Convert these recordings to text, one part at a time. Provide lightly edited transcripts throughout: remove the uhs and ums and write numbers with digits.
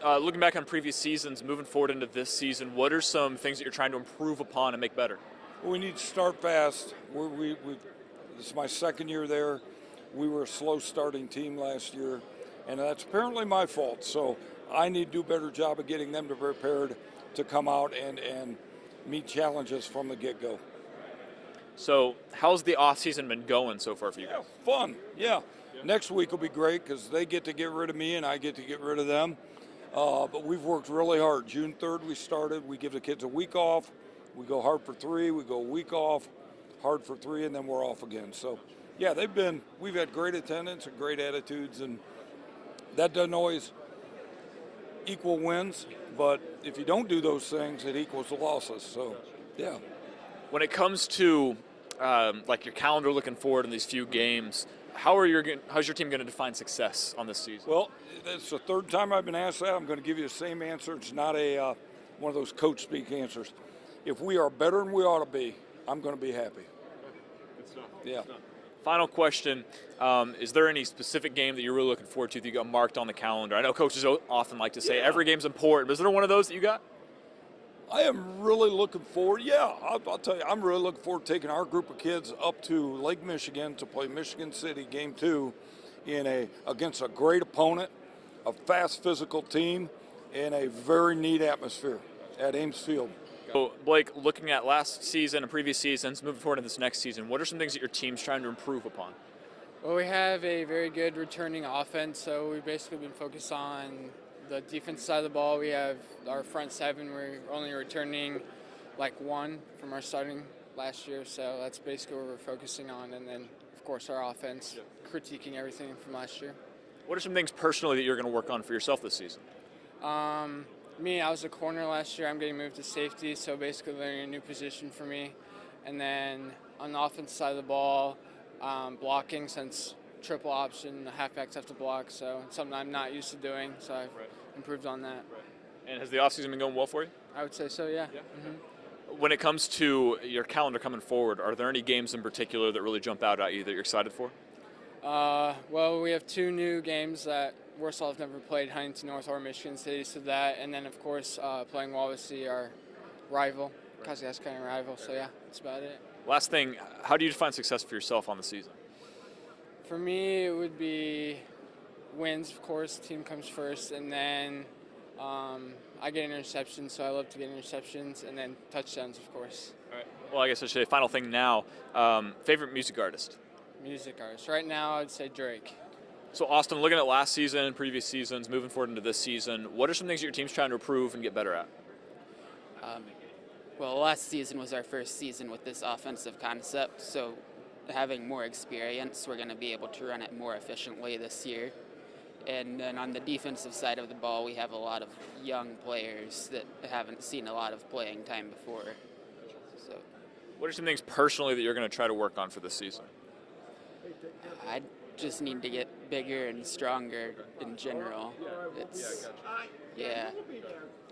looking back on previous seasons, moving forward into this season, what are some things that you're trying to improve upon and make better? We need to start fast. This is my second year there. We were a slow starting team last year, and that's apparently my fault. So I need to do a better job of getting them to prepared to come out and meet challenges from the get-go. So how's the off-season been going so far for you guys? Fun, yeah. Next week will be great because they get to get rid of me and I get to get rid of them. But we've worked really hard. June 3rd we started. We give the kids a week off. We go hard for 3. We go a week off, hard for 3, and then we're off again. So, yeah, we've had great attendance and great attitudes, and that doesn't always equal wins. But if you don't do those things, it equals the losses. So, yeah. When it comes to like your calendar looking forward in these few games, how's your team going to define success on this season? Well, that's the third time I've been asked that. I'm going to give you the same answer. It's not one of those coach speak answers. If we are better than we ought to be, I'm going to be happy. Good stuff. Yeah. Good stuff. Final question, is there any specific game that you're really looking forward to that you got marked on the calendar? I know coaches often like to say every game's important, but is there one of those that you got? I am really looking forward. Yeah, I'll tell you, I'm really looking forward to taking our group of kids up to Lake Michigan to play Michigan City Game 2 against a great opponent, a fast physical team, and a very neat atmosphere at Ames Field. So, Blake, looking at last season and previous seasons, moving forward to this next season, what are some things that your team's trying to improve upon? Well, we have a very good returning offense, so we've basically been focused on the defense side of the ball. We have our front 7. We're only returning like 1 from our starting last year, so that's basically what we're focusing on. And then, of course, our offense, critiquing everything from last year. What are some things personally that you're going to work on for yourself this season? I was a corner last year. I'm getting moved to safety, so basically learning a new position for me. And then on the offense side of the ball, blocking, since triple option, the halfbacks have to block, so it's something I'm not used to doing, so I've improved on that. And has the offseason been going well for you? I would say so, yeah. Mm-hmm. When it comes to your calendar coming forward, are there any games in particular that really jump out at you that you're excited for? Well, we have 2 new games that Warsaw have never played, Huntington North or Michigan City, so that, and then of course playing Wawasee, our rival, Kazakh rival, so yeah, that's about it. Last thing, how do you define success for yourself on the season? For me, it would be wins, of course, team comes first, and then I get interceptions, so I love to get interceptions, and then touchdowns, of course. All right. Well, I guess I should say final thing now, favorite music artist? Music artist. Right now, I'd say Drake. So, Austin, looking at last season and previous seasons, moving forward into this season, what are some things that your team's trying to improve and get better at? Well, last season was our first season with this offensive concept, so having more experience, we're going to be able to run it more efficiently this year. And then on the defensive side of the ball, we have a lot of young players that haven't seen a lot of playing time before. So, what are some things personally that you're going to try to work on for this season? I just need to get bigger and stronger in general. Yeah.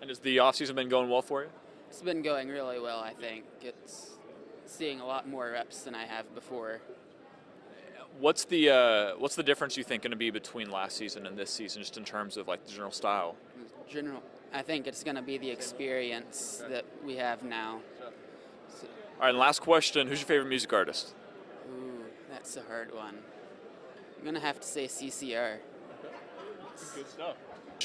And has the offseason been going well for you? It's been going really well, I think. It's seeing a lot more reps than I have before. What's the difference you think going to be between last season and this season, just in terms of like the general style? I think it's going to be the experience that we have now. So, all right, and last question, who's your favorite music artist? Ooh, that's a hard one. I'm going to have to say CCR. Good stuff.